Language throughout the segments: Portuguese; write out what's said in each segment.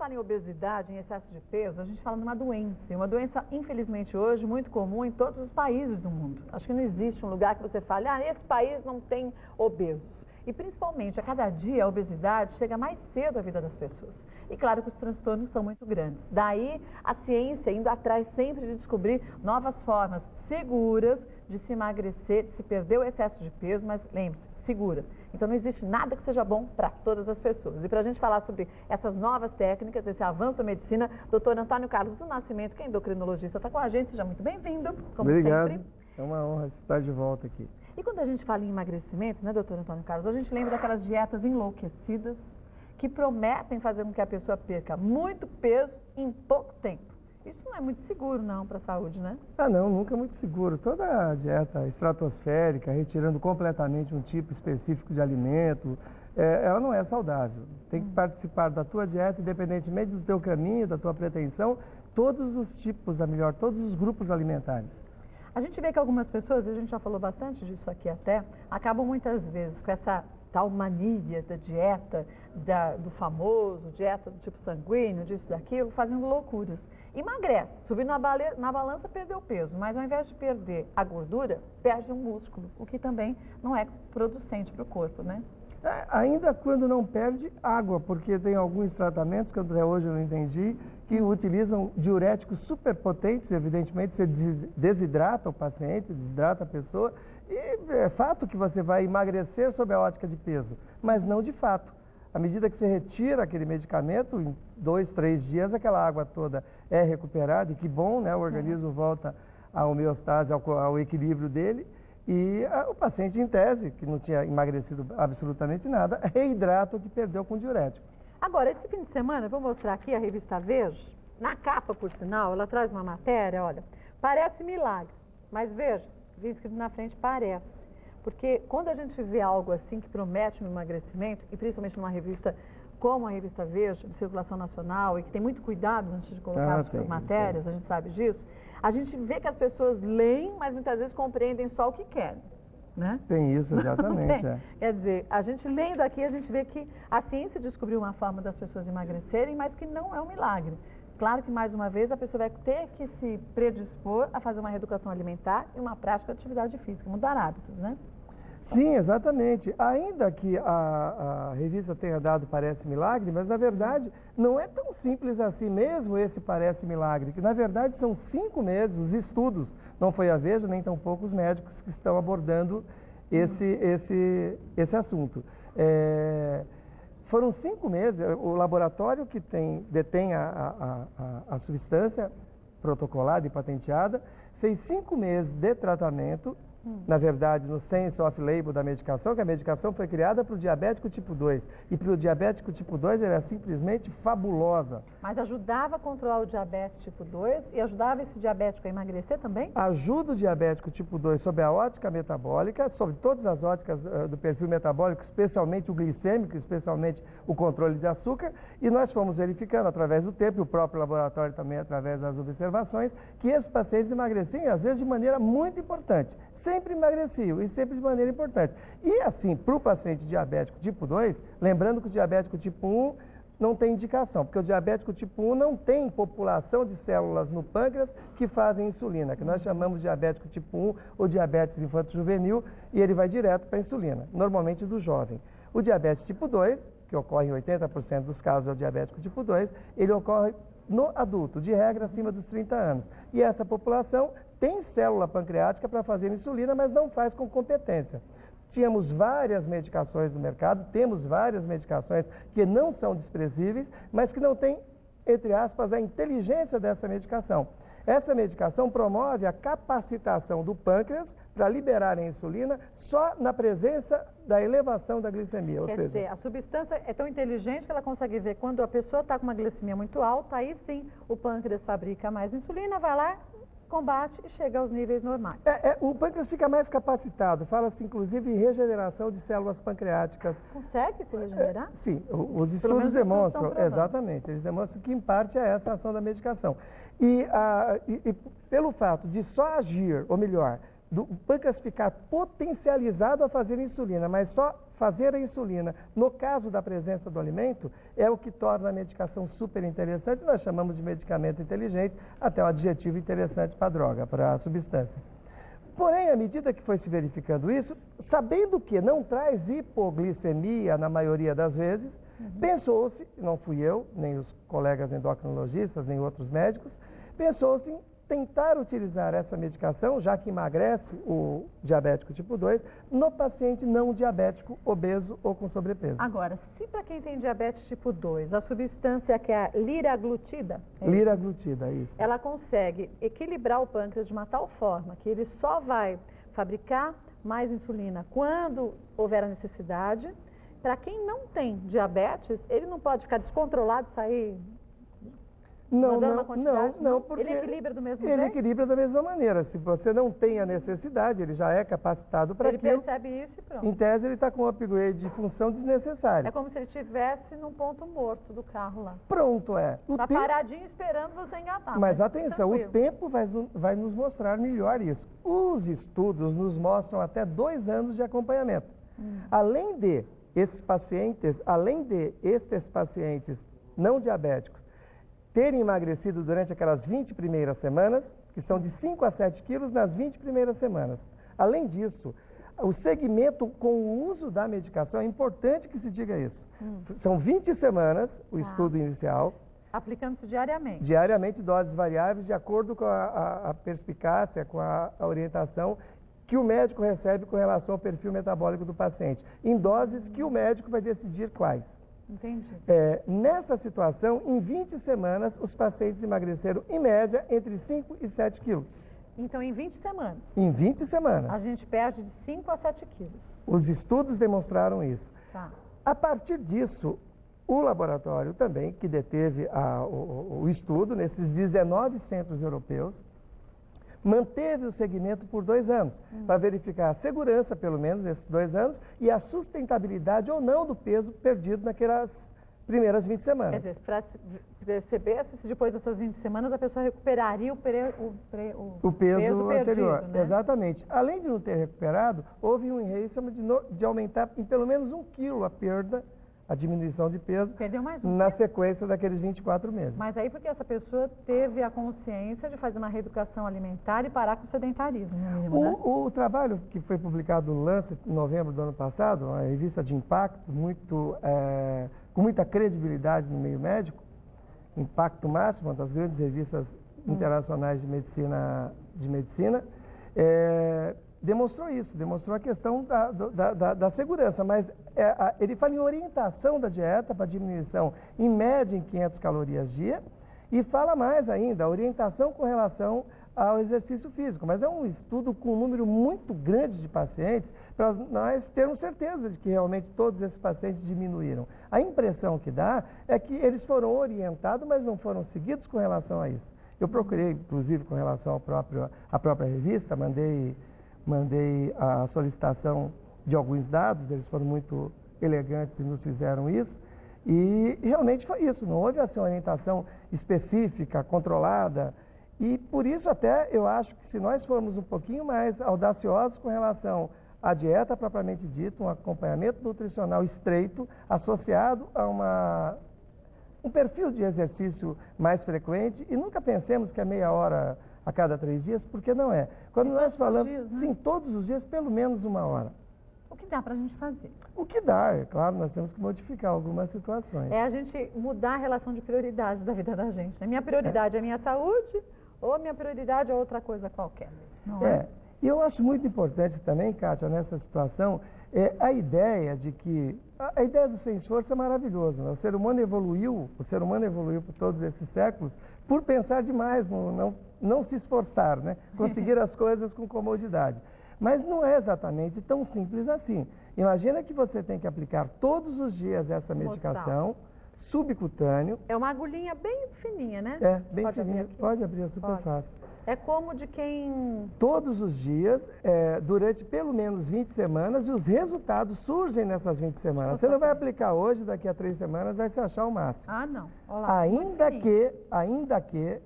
fala em obesidade, em excesso de peso, a gente fala numa doença. E uma doença, infelizmente, hoje, muito comum em todos os países do mundo. Acho que não existe um lugar que você fale, esse país não tem obesos. E, principalmente, a cada dia, a obesidade chega mais cedo à vida das pessoas. E, claro, que os transtornos são muito grandes. Daí, a ciência indo atrás sempre de descobrir novas formas seguras de se emagrecer, de se perder o excesso de peso, mas lembre-se, segura. Então, não existe nada que seja bom para todas as pessoas. E para a gente falar sobre essas novas técnicas, esse avanço da medicina, doutor Antônio Carlos do Nascimento, que é endocrinologista, está com a gente. Seja muito bem-vindo, como Obrigado. sempre. É uma honra estar de volta aqui. E quando a gente fala em emagrecimento, né, doutor Antônio Carlos, a gente lembra daquelas dietas enlouquecidas que prometem fazer com que a pessoa perca muito peso em pouco tempo. Isso não é muito seguro, não, para a saúde, né? Não, nunca é muito seguro. Toda a dieta estratosférica, retirando completamente um tipo específico de alimento, ela não é saudável. Tem que participar da tua dieta, independentemente do teu caminho, da tua pretensão, todos os tipos, todos os grupos alimentares. A gente vê que algumas pessoas, e a gente já falou bastante disso aqui até, acabam muitas vezes com essa tal mania da dieta, do famoso, dieta do tipo sanguíneo, disso, daquilo, fazendo loucuras. Emagrece, subir na balança, perdeu peso, mas ao invés de perder a gordura, perde um músculo, o que também não é producente para o corpo, né? Ainda quando não perde água, porque tem alguns tratamentos que até hoje eu não entendi, que utilizam diuréticos superpotentes, evidentemente você desidrata o paciente, desidrata a pessoa, e é fato que você vai emagrecer sob a ótica de peso, mas não de fato. À medida que você retira aquele medicamento, em 2, 3 dias aquela água toda é recuperada, e que bom, né? O organismo volta à homeostase, ao equilíbrio dele, e o paciente, em tese, que não tinha emagrecido absolutamente nada, reidrata o que perdeu com diurético. Agora, esse fim de semana, eu vou mostrar aqui a revista Veja, na capa, por sinal, ela traz uma matéria, olha, parece milagre, mas veja, diz escrito na frente, parece. Porque quando a gente vê algo assim que promete um emagrecimento, e principalmente numa revista como a revista Veja, de circulação nacional, e que tem muito cuidado antes de colocar as matérias, a gente sabe disso, a gente vê que as pessoas leem, mas muitas vezes compreendem só o que querem, né? Tem isso, exatamente. Quer dizer, a gente lendo aqui, a gente vê que a ciência descobriu uma forma das pessoas emagrecerem, mas que não é um milagre. Claro que, mais uma vez, a pessoa vai ter que se predispor a fazer uma reeducação alimentar e uma prática de atividade física, mudar hábitos, né? Sim, exatamente. Ainda que a revista tenha dado Parece Milagre, mas na verdade não é tão simples assim mesmo esse Parece Milagre, que na verdade são 5 meses, os estudos, não foi a Veja, nem tão poucos médicos que estão abordando esse assunto. Foram 5 meses, o laboratório que detém a substância protocolada e patenteada, fez 5 meses de tratamento, na verdade, no sense off-label da medicação, que a medicação foi criada para o diabético tipo 2. E para o diabético tipo 2, ela é simplesmente fabulosa. Mas ajudava a controlar o diabetes tipo 2 e ajudava esse diabético a emagrecer também? Ajuda o diabético tipo 2 sob a ótica metabólica, sobre todas as óticas do perfil metabólico, especialmente o glicêmico, especialmente o controle de açúcar. E nós fomos verificando através do tempo, e o próprio laboratório também através das observações, que esses pacientes emagreciam, às vezes de maneira muito importante. Sempre emagreciam e sempre de maneira importante. E assim, para o paciente diabético tipo 2, lembrando que o diabético tipo 1 não tem indicação, porque o diabético tipo 1 não tem população de células no pâncreas que fazem insulina, que nós chamamos de diabético tipo 1 ou diabetes infanto-juvenil, e ele vai direto para a insulina, normalmente do jovem. O diabetes tipo 2, que ocorre em 80% dos casos é o diabético tipo 2, ele ocorre no adulto, de regra acima dos 30 anos. E essa população tem célula pancreática para fazer insulina, mas não faz com competência. Tínhamos várias medicações no mercado, temos várias medicações que não são desprezíveis, mas que não têm, entre aspas, a inteligência dessa medicação. Essa medicação promove a capacitação do pâncreas para liberar a insulina só na presença da elevação da glicemia. Quer dizer, a substância é tão inteligente que ela consegue ver quando a pessoa está com uma glicemia muito alta, aí sim o pâncreas fabrica mais insulina, vai lá, combate e chega aos níveis normais. O pâncreas fica mais capacitado, fala-se inclusive em regeneração de células pancreáticas. Consegue se regenerar? Sim, os estudos demonstram, exatamente, eles demonstram que em parte é essa a ação da medicação. E pelo fato de só agir, ou melhor, do pâncreas ficar potencializado a fazer insulina, mas só fazer a insulina, no caso da presença do alimento, é o que torna a medicação super interessante. Nós chamamos de medicamento inteligente, até um adjetivo interessante para a droga, para a substância. Porém, à medida que foi se verificando isso, sabendo que não traz hipoglicemia na maioria das vezes, pensou-se, não fui eu, nem os colegas endocrinologistas, nem outros médicos, pensou-se em tentar utilizar essa medicação, já que emagrece o diabético tipo 2, no paciente não diabético, obeso ou com sobrepeso. Agora, se para quem tem diabetes tipo 2, a substância que é a liraglutida, Liraglutida, isso. ela consegue equilibrar o pâncreas de uma tal forma que ele só vai fabricar mais insulina quando houver a necessidade. Para quem não tem diabetes, ele não pode ficar descontrolado e sair mandando uma quantidade? Não, porque ele equilibra do mesmo ele jeito? equilibra da mesma maneira. Se você não tem a necessidade, ele já é capacitado para aquilo. Ele percebe isso e pronto. Em tese, ele está com um upgrade de função desnecessário. É como se ele estivesse num ponto morto do carro lá. Pronto, é. Está paradinho esperando você engatar. Mas atenção, tranquilo. o tempo vai nos mostrar melhor isso. Os estudos nos mostram até 2 anos de acompanhamento. Além de estes pacientes não diabéticos terem emagrecido durante aquelas 20 primeiras semanas, que são de 5 a 7 quilos nas 20 primeiras semanas. Além disso, o segmento com o uso da medicação, é importante que se diga isso. São 20 semanas o estudo inicial. Aplicando-se diariamente. Diariamente, doses variáveis, de acordo com a perspicácia, com a orientação que o médico recebe com relação ao perfil metabólico do paciente, em doses que o médico vai decidir quais. Entendi. Nessa situação, em 20 semanas, os pacientes emagreceram, em média, entre 5 e 7 quilos. Então, em 20 semanas, Em 20 semanas. a gente perde de 5 a 7 quilos. Os estudos demonstraram isso. Tá. A partir disso, o laboratório também, que deteve o estudo nesses 19 centros europeus, manteve o segmento por 2 anos, para verificar a segurança, pelo menos, nesses 2 anos, e a sustentabilidade ou não do peso perdido naquelas primeiras 20 semanas. Quer dizer, para perceber se depois dessas 20 semanas a pessoa recuperaria o peso perdido, anterior. né? Exatamente. Além de não ter recuperado, houve um enraizamento de aumentar em pelo menos 1 quilo a perda, a diminuição de peso, Perdeu mais um na quilo. sequência daqueles 24 meses. Mas aí porque essa pessoa teve a consciência de fazer uma reeducação alimentar e parar com o sedentarismo, no mínimo, né? O trabalho que foi publicado no Lancet em novembro do ano passado, uma revista de impacto, com muita credibilidade no meio médico, Impacto Máximo, uma das grandes revistas internacionais de medicina, demonstrou isso, demonstrou a questão da segurança, mas ele fala em orientação da dieta para diminuição em média em 500 calorias dia e fala mais ainda, a orientação com relação ao exercício físico, mas é um estudo com um número muito grande de pacientes para nós termos certeza de que realmente todos esses pacientes diminuíram. A impressão que dá é que eles foram orientados, mas não foram seguidos com relação a isso. Eu procurei, inclusive, com relação à própria revista, mandei a solicitação de alguns dados, eles foram muito elegantes e nos fizeram isso, e realmente foi isso, não houve assim, uma orientação específica, controlada, e por isso até eu acho que se nós formos um pouquinho mais audaciosos com relação à dieta propriamente dita, um acompanhamento nutricional estreito, associado a um perfil de exercício mais frequente, e nunca pensemos que é meia hora a cada 3 dias, porque não é. Quando nós falamos, dias, né? sim, todos os dias, pelo menos 1 hora. O que dá para a gente fazer? O que dá, é claro, nós temos que modificar algumas situações. É a gente mudar a relação de prioridades da vida da gente, né? Minha prioridade é a minha saúde ou a minha prioridade é outra coisa qualquer, não é? E eu acho muito importante também, Kátia, nessa situação, a ideia de que... A ideia do sem esforço é maravilhoso, né? O ser humano evoluiu por todos esses séculos por pensar demais, não se esforçar, né? Conseguir as coisas com comodidade. Mas não é exatamente tão simples assim. Imagina que você tem que aplicar todos os dias essa medicação subcutâneo. É uma agulhinha bem fininha, né? Bem Pode fininha. abrir aqui? Pode abrir, é super Pode. fácil. É como de quem... Todos os dias, durante pelo menos 20 semanas, e os resultados surgem nessas 20 semanas. Você não vai aplicar hoje, daqui a 3 semanas vai se achar o máximo. Ah, não. Olha lá, Ainda que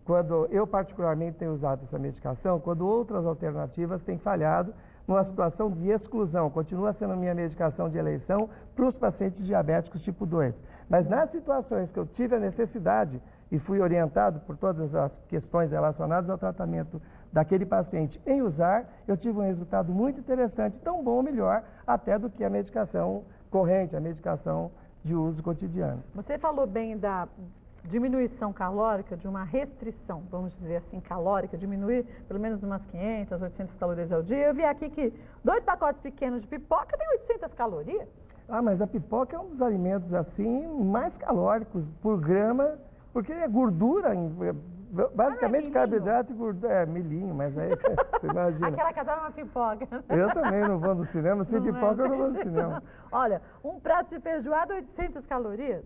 quando eu particularmente tenho usado essa medicação, quando outras alternativas têm falhado numa situação de exclusão. Continua sendo a minha medicação de eleição para os pacientes diabéticos tipo 2. Mas nas situações que eu tive a necessidade e fui orientado por todas as questões relacionadas ao tratamento daquele paciente em usar, eu tive um resultado muito interessante, tão bom ou melhor até do que a medicação corrente, a medicação de uso cotidiano. Você falou bem da diminuição calórica, de uma restrição, vamos dizer assim, calórica, diminuir pelo menos umas 500, 800 calorias ao dia. Eu vi aqui que 2 pacotes pequenos de pipoca tem 800 calorias. Ah, mas a pipoca é um dos alimentos assim mais calóricos por grama, porque é gordura, basicamente carboidrato e gordura. É, milhinho, mas aí você imagina. Aquela que adora uma pipoca. Eu também não vou no cinema, sem Não pipoca é? eu não vou no cinema. Olha, um prato de feijoada, 800 calorias.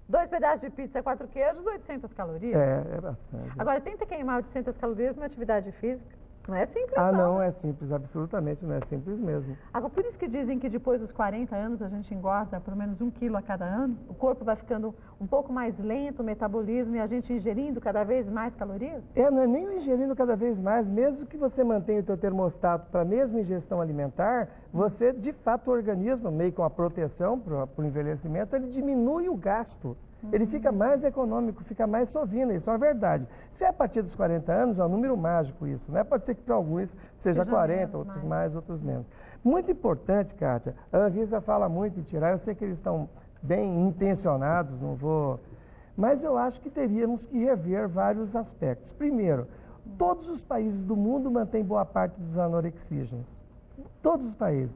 2 pedaços de pizza, 4 queijos, 800 calorias. É bastante. Agora, tenta queimar 800 calorias numa atividade física. Não é simples, Ah, não, né? é simples, absolutamente não é simples mesmo. Agora, por isso que dizem que depois dos 40 anos a gente engorda pelo menos 1 quilo a cada ano. O corpo vai ficando um pouco mais lento, o metabolismo, e a gente ingerindo cada vez mais calorias? Não é nem o ingerindo cada vez mais, mesmo que você mantenha o teu termostato para a mesma ingestão alimentar, você, de fato, o organismo, meio com a proteção para o envelhecimento, ele diminui o gasto. Ele fica mais econômico, fica mais sovino, isso é uma verdade. Se é a partir dos 40 anos, é um número mágico isso, né? Pode ser que para alguns seja 40, outros mais, outros menos. Muito importante, Kátia, a Anvisa fala muito em tirar, eu sei que eles estão bem intencionados, não vou... Mas eu acho que teríamos que rever vários aspectos. Primeiro, todos os países do mundo mantêm boa parte dos anorexígenos. Todos os países.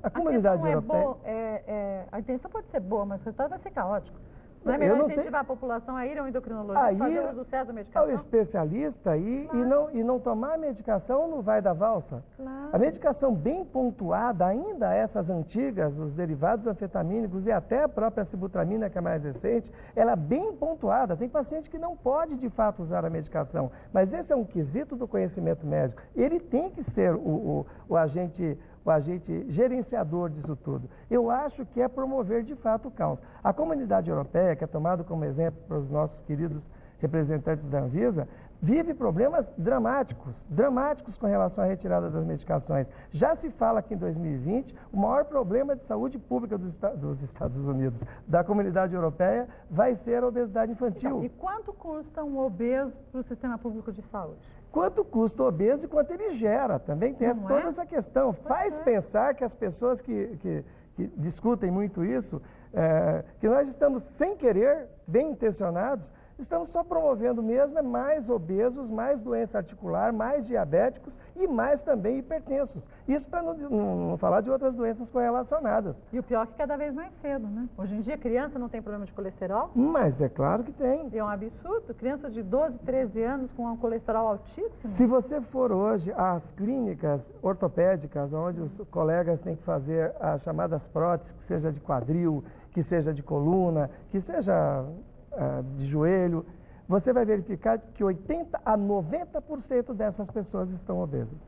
A comunidade europeia... A intenção pode ser boa, mas o resultado vai ser caótico. Não é melhor incentivar a população a ir ao endocrinologista, fazer o uso certo da medicação? Ao especialista aí e não tomar a medicação não vai dar valsa. Claro. A medicação bem pontuada, ainda essas antigas, os derivados anfetamínicos e até a própria sibutramina, que é mais recente, ela é bem pontuada. Tem paciente que não pode de fato usar a medicação, mas esse é um quesito do conhecimento médico. Ele tem que ser o agente gerenciador disso tudo. Eu acho que é promover de fato o caos. A comunidade europeia, que é tomada como exemplo para os nossos queridos representantes da Anvisa, vive problemas dramáticos com relação à retirada das medicações. Já se fala que em 2020, o maior problema de saúde pública dos Estados Unidos, da comunidade europeia, vai ser a obesidade infantil. Então, e quanto custa um obeso para o sistema público de saúde? Quanto custa o obeso e quanto ele gera, também tem toda essa questão. Faz pensar que as pessoas que discutem muito isso, que nós estamos, sem querer, bem intencionados, estamos só promovendo mesmo mais obesos, mais doença articular, mais diabéticos e mais também hipertensos. Isso para não falar de outras doenças correlacionadas. E o pior é que cada vez mais cedo, né? Hoje em dia, criança não tem problema de colesterol? Mas é claro que tem. É um absurdo. Criança de 12, 13 anos com um colesterol altíssimo. Se você for hoje às clínicas ortopédicas, onde os colegas têm que fazer as chamadas próteses, que seja de quadril, que seja de coluna, que seja de joelho, você vai verificar que 80% a 90% dessas pessoas estão obesas.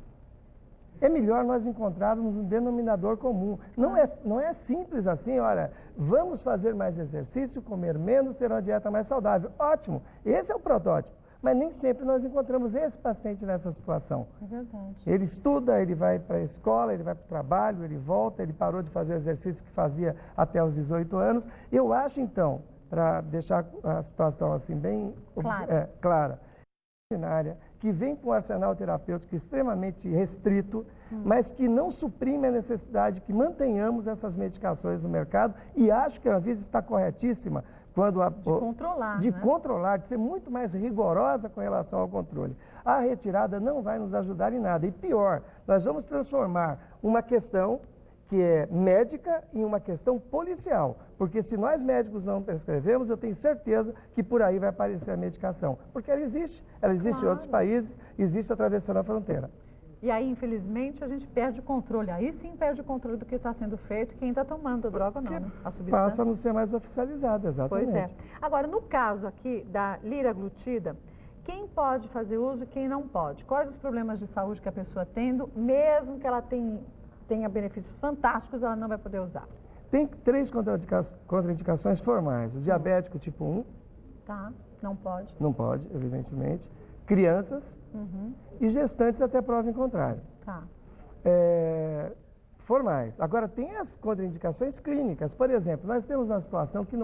É melhor nós encontrarmos um denominador comum. Não é simples assim, olha, vamos fazer mais exercício, comer menos, ter uma dieta mais saudável. Ótimo, esse é o protótipo. Mas nem sempre nós encontramos esse paciente nessa situação. É verdade. Ele estuda, ele vai para a escola, ele vai para o trabalho, ele volta, ele parou de fazer o exercício que fazia até os 18 anos. Eu acho, então, para deixar a situação assim bem clara, que vem com um arsenal terapêutico extremamente restrito, mas que não suprime a necessidade que mantenhamos essas medicações no mercado, e acho que a Anvisa está corretíssima quando controlar, de ser muito mais rigorosa com relação ao controle. A retirada não vai nos ajudar em nada, e pior, nós vamos transformar uma questão que é médica em uma questão policial, porque se nós médicos não prescrevemos, eu tenho certeza que por aí vai aparecer a medicação, porque ela existe em outros países, existe atravessando a fronteira. E aí, infelizmente, a gente perde o controle, aí sim perde o controle do que está sendo feito, quem está tomando a droga ou não, né? A substância. Passa a não ser mais oficializada, exatamente. Pois é. Agora, no caso aqui da liraglutida, quem pode fazer uso e quem não pode? Quais os problemas de saúde que a pessoa tendo, mesmo que ela tenha benefícios fantásticos, ela não vai poder usar? Tem 3 contraindicações formais. O diabético tipo 1, Não pode. Não pode, evidentemente. Crianças e gestantes até prova em contrário. Tá. Formais. Agora, tem as contraindicações clínicas. Por exemplo, nós temos uma situação que não